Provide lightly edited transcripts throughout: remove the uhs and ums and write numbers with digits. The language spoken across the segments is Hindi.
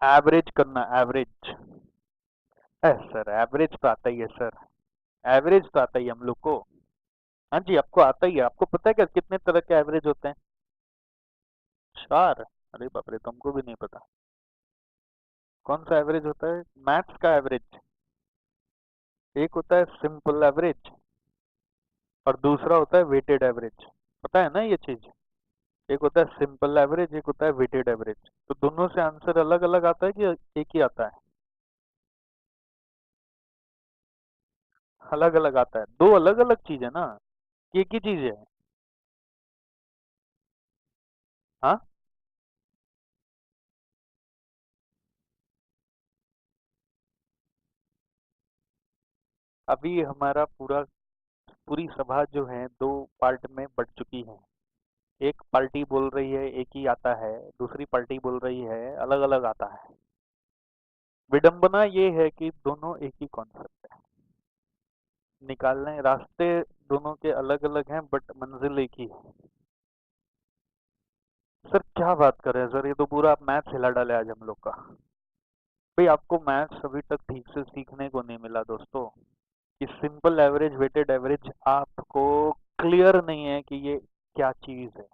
एवरेज करना, एवरेज। सर एवरेज तो आता ही है सर, एवरेज तो आता ही है हम लोग को। हाँ जी, आपको आता ही है। आपको पता है क्या कितने तरह के एवरेज होते हैं? चार? अरे बाप रे, तुमको भी नहीं पता? कौन सा एवरेज होता है? मैथ्स का एवरेज। एक होता है सिंपल एवरेज, और दूसरा होता है वेटेड एवरेज। पता है ना ये चीज? एक होता है सिंपल एवरेज, एक होता है वेटेड एवरेज। तो दोनों से आंसर अलग अलग आता है कि एक ही आता है? अलग अलग आता है। दो अलग अलग चीज है ना, कि एक ही चीज है? हाँ। अभी हमारा पूरी सभा जो है दो पार्ट में बट चुकी है। एक पार्टी बोल रही है एक ही आता है, दूसरी पार्टी बोल रही है अलग अलग आता है। विडंबना ये है कि दोनों एक ही कॉन्सेप्ट है। निकालने रास्ते दोनों के अलग अलग हैं, बट मंजिल एक ही है। सर क्या बात कर रहे हैं सर, ये तो पूरा आप मैथ्स हिला डाले आज हम लोग का। भाई आपको मैथ्स अभी तक ठीक से सीखने को नहीं मिला दोस्तों, कि सिंपल एवरेज वेटेड एवरेज आपको क्लियर नहीं है कि ये क्या चीज है।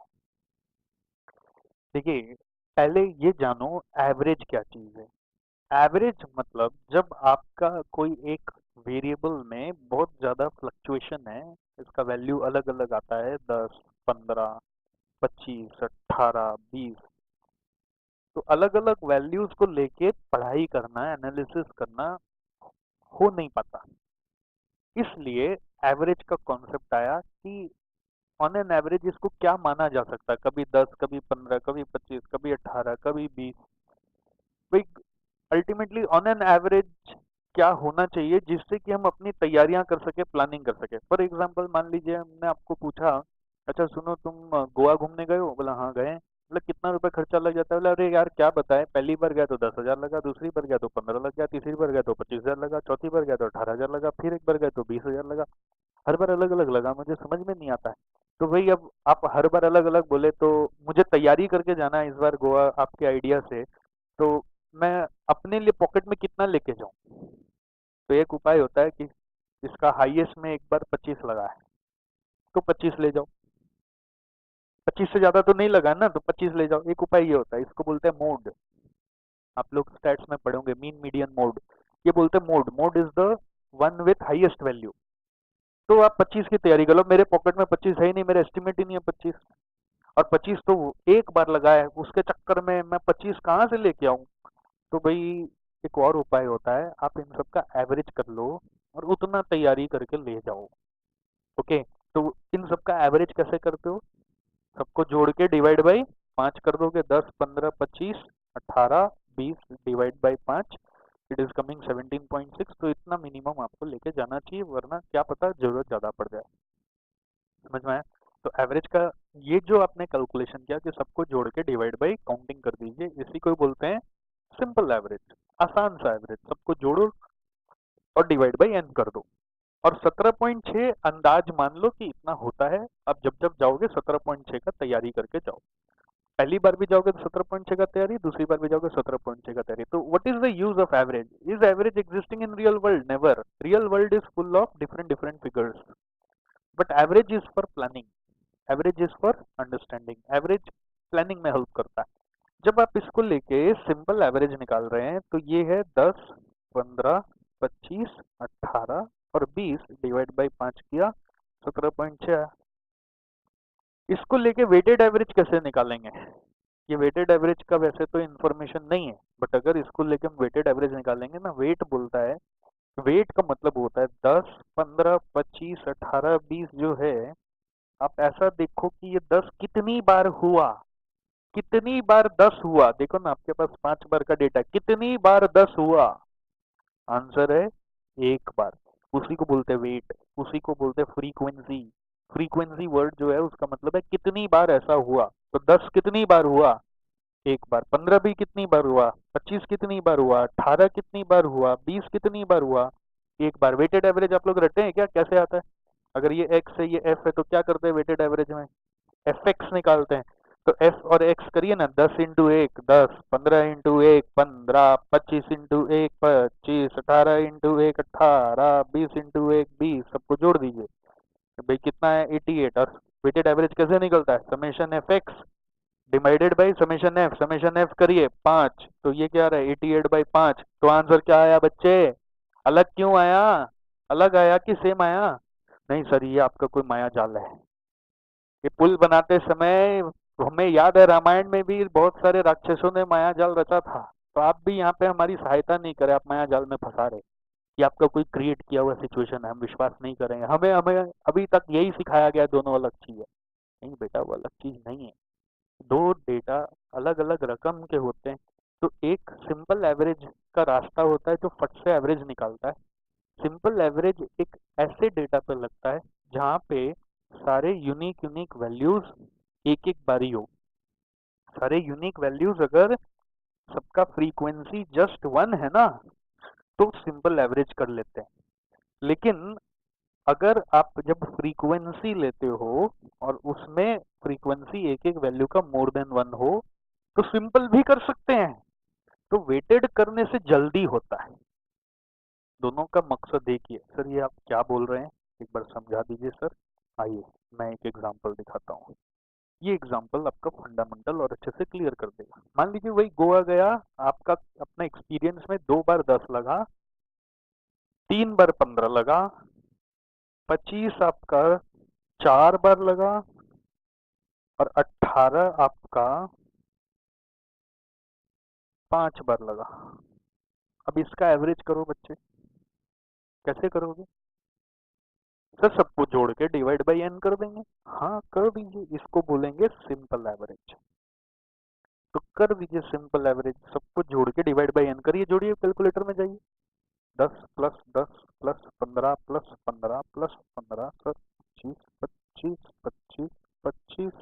देखिए, पहले ये जानो एवरेज क्या चीज है। एवरेज मतलब जब आपका कोई एक वेरिएबल में बहुत ज़्यादा फ्लक्चुएशन है, इसका वैल्यू अलग अलग आता है, 10, 15, 25, 18, 20। तो अलग अलग वैल्यूज को लेके पढ़ाई करना, एनालिसिस करना हो नहीं पाता। इसलिए एवरेज का कॉन्सेप्ट आया कि ऑन एन एवरेज इसको क्या माना जा सकता है, कभी 10, कभी 15, कभी 25, कभी 18, कभी 20। भाई अल्टीमेटली ऑन एन एवरेज क्या होना चाहिए जिससे कि हम अपनी तैयारियां कर सके, प्लानिंग कर सके। फॉर एग्जांपल मान लीजिए हमने आपको पूछा, अच्छा सुनो तुम गोवा घूमने गए हो? बोला हाँ गए। बोला कितना रुपए खर्चा लग जाता है? बोला अरे यार क्या बताए, पहली बार गया तो 10,000 लगा, दूसरी बार गया तो 15 लग गया, तीसरी बार गया तो 25,000 लगा, चौथी बार गया तो 18,000 लगा, फिर एक बार गया तो 20,000 लगा। हर बार अलग अलग लगा, मुझे समझ में नहीं आता है। तो भाई अब आप हर बार अलग अलग बोले तो मुझे तैयारी करके जाना है इस बार गोवा आपके आइडिया से, तो मैं अपने लिए पॉकेट में कितना लेके जाऊं? तो एक उपाय होता है कि इसका हाईएस्ट में एक बार 25 लगा है, तो 25 ले जाओ। 25 से ज्यादा तो नहीं लगा ना, तो 25 ले जाओ। एक उपाय ये होता है, इसको बोलते हैं मोड। आप लोग स्टैट्स में पढ़ोगे मीन मीडियन मोड। ये बोलते हैं mode, mode is the one with highest value. तो आप 25 की तैयारी कर लो, मेरे पॉकेट में 25 है ही नहीं, मेरा एस्टिमेट ही नहीं है 25। और 25 तो एक बार लगा है, उसके चक्कर में मैं 25 कहाँ से लेके आऊं? तो भाई एक और उपाय होता है, आप इन सब का एवरेज कर लो और उतना तैयारी करके ले जाओ। ओके। तो इन सब का एवरेज कैसे करते हो? सबको जोड़ के डिवाइड बाई 5 कर दोगे, 10, 15, 25, 18, 20 divide by 5, it is coming 17.6। तो इतना मिनिमम आपको लेके जाना चाहिए, वरना क्या पता जरूरत ज्यादा पड़ जाए। समझ में आया? तो एवरेज का ये जो आपने कैलकुलेशन किया कि सबको जोड़ के डिवाइड बाई काउंटिंग कर दीजिए, इसी को बोलते हैं सिंपल एवरेज। आसान सा एवरेज, सबको जोड़ो और डिवाइड बाई एन कर दो। और 17.6 अंदाज मान लो कि इतना होता है। अब जब जब जाओगे 17.6 का तैयारी करके जाओ। पहली बार भी जाओगे तो 17.6 का तैयारी, दूसरी बार भी जाओगे 17.6 का तैयारी। तो what is the use of average? Is average existing in real world? Never. Real world is full of different different figures, but average is for planning, average is for understanding. Average planning में हेल्प करता है। जब आप इसको लेके सिंपल एवरेज निकाल रहे हैं तो ये है 10, 15, 25, 18 और 20 डिवाइड बाई 5 किया, 17.6। इसको लेके वेटेड एवरेज कैसे निकालेंगे? ये वेटेड एवरेज का वैसे तो इन्फॉर्मेशन नहीं है, बट अगर इसको लेके हम वेटेड एवरेज निकालेंगे ना, वेट बोलता है, वेट का मतलब होता है 10, 15, 25, 18, 20 जो है। आप ऐसा देखो कि ये 10 कितनी बार हुआ, कितनी बार 10 हुआ, देखो ना आपके पास 5 बार का डेटा, कितनी बार 10 हुआ? आंसर है एक बार। उसी को बोलते हैं वेट, उसी को बोलते हैं फ्रीक्वेंसी। फ्रीक्वेंसी वर्ड जो है उसका मतलब है कितनी बार ऐसा हुआ। तो 10 कितनी बार हुआ? एक बार। 15 भी कितनी बार हुआ? 25 कितनी बार हुआ? 18 कितनी बार हुआ? 20 कितनी बार हुआ? एक बार। वेटेड एवरेज आप लोग रटे हैं क्या, कैसे आता है? अगर ये एक्स है ये एफ है तो क्या करते हैं वेटेड एवरेज में? एफ एक्स निकालते हैं। तो एफ और एक्स करिए ना, 10 × 1 10, 15 × 1 15, 25 × 1 25, 18 × 1 18, 20 × 1 20, सबको जोड़ दीजिए। तो भाई कितना है 88। और वेटेड एवरेज कैसे निकलता है, summation F x divided by summation F करिए 5, तो ये क्या आ रहा है 88/5। तो आंसर क्या आया बच्चे, अलग क्यों आया, अलग आया कि सेम आया? नहीं सर, ये आपका कोई माया जाल है। ये पुल बनाते समय हमें याद है रामायण में भी बहुत सारे राक्षसों ने माया जाल रचा था। तो आप भी यहाँ पे हमारी सहायता नहीं करें, आप माया जाल में फंसा रहे। ये आपका कोई क्रिएट किया हुआ सिचुएशन है, हम विश्वास नहीं करेंगे। हमें हमें अभी तक यही सिखाया गया, दोनों अलग चीज है। नहीं बेटा, वो अलग चीज नहीं है। दो डेटा अलग अलग रकम के होते हैं। तो एक सिंपल एवरेज का रास्ता होता है जो फट से एवरेज निकालता है। सिंपल एवरेज एक ऐसे डेटा पे लगता है जहाँ पे सारे यूनिक यूनिक वैल्यूज एक एक बारी हो। सारे यूनिक वैल्यूज अगर सबका फ्रीक्वेंसी जस्ट 1 है ना, तो सिंपल एवरेज कर लेते हैं। लेकिन अगर आप जब फ्रीक्वेंसी लेते हो और उसमें फ्रीक्वेंसी एक एक वैल्यू का मोर देन 1 हो, तो सिंपल भी कर सकते हैं। तो वेटेड करने से जल्दी होता है। दोनों का मकसद एक ही है। सर ये आप क्या बोल रहे हैं, एक बार समझा दीजिए सर। आइए मैं एक एग्जांपल दिखाता हूँ। ये एग्जांपल आपका फंडामेंटल और अच्छे से क्लियर कर देगा। मान लीजिए वही गोवा गया, आपका अपना एक्सपीरियंस में 2 बार 10 लगा, 3 बार 15 लगा, 25 आपका 4 बार लगा, और 18 आपका 5 बार लगा। अब इसका एवरेज करो बच्चे, कैसे करोगे? सर सबको जोड़ के डिवाइड बाई एन कर देंगे। हाँ कर दीजिए, इसको बोलेंगे सिंपल एवरेज। तो कर दीजिए सिंपल एवरेज, सबको जोड़ के डिवाइड बाई एन करिए, जोड़िए कैलकुलेटर में जाइए। 10 + 10 + 15 + 15 सर 25 25 25 25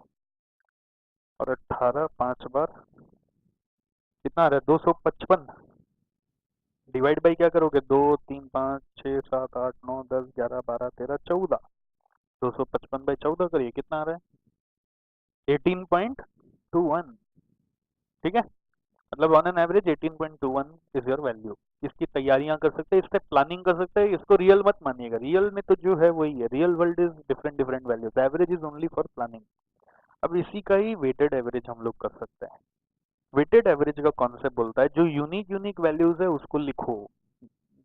और 18 5 बार कितना आ रहा है 255। डिवाइड बाई क्या करोगे, 2 3 5 6 7 8 9 10 11 12 13 14। 255/14 करिए, कितना आ रहा है 18.21। ठीक है, मतलब on an average 18.21 is your value. इसकी तैयारियां कर सकते हैं, इससे प्लानिंग कर सकते हैं। इसको रियल मत मानिएगा, रियल में तो जो है वही है। Real world is different different values, average is only for planning. अब इसी का ही वेटेड एवरेज हम लोग कर सकते हैं। वेटेड एवरेज का कॉन्सेप्ट बोलता है जो यूनिक यूनिक वैल्यूज है उसको लिखो,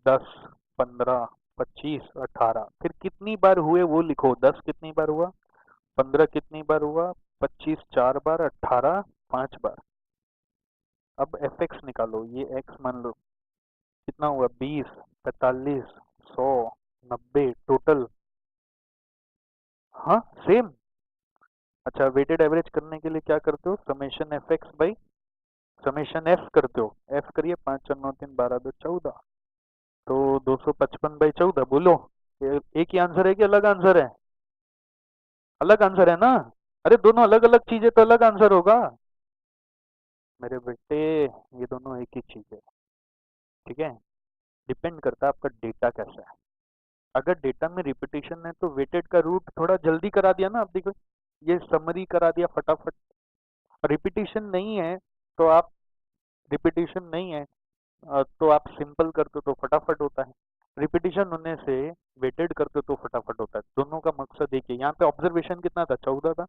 10 15 25 18, फिर कितनी बार हुए वो लिखो। 10 कितनी बार हुआ, 15 कितनी बार हुआ, 25 4 बार, 18 5 बार। अब एफ एक्स निकालो, ये एक्स मान लो कितना हुआ 20 45 100 90 टोटल। हाँ सेम। अच्छा वेटेड एवरेज करने के लिए क्या करते हो, summation F x by summation F करते हो। एफ करिए 5 4 9 3 12 2 14, तो 255/14 बोलो। एक ही आंसर है कि अलग आंसर है? अलग आंसर है ना। अरे दोनों अलग अलग चीजें तो अलग आंसर होगा मेरे बेटे, ये दोनों एक ही चीज है। ठीक है, डिपेंड करता है आपका डेटा कैसा है। अगर डेटा में रिपीटिशन है तो वेटेड का रूट थोड़ा जल्दी करा दिया ना, आप देखो ये समरी करा दिया फटाफट। रिपीटिशन नहीं है तो आप रिपीटिशन नहीं है तो आप सिंपल करते हो तो फटाफट होता है। रिपीटिशन होने से वेटेड करते हो तो फटाफट होता है। दोनों का मकसद एक है। यहाँ पे ऑब्जर्वेशन कितना था 14 था,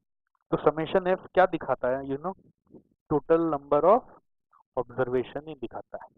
तो समेशन एफ क्या दिखाता है, टोटल नंबर ऑफ ऑब्जर्वेशन ही दिखाता है।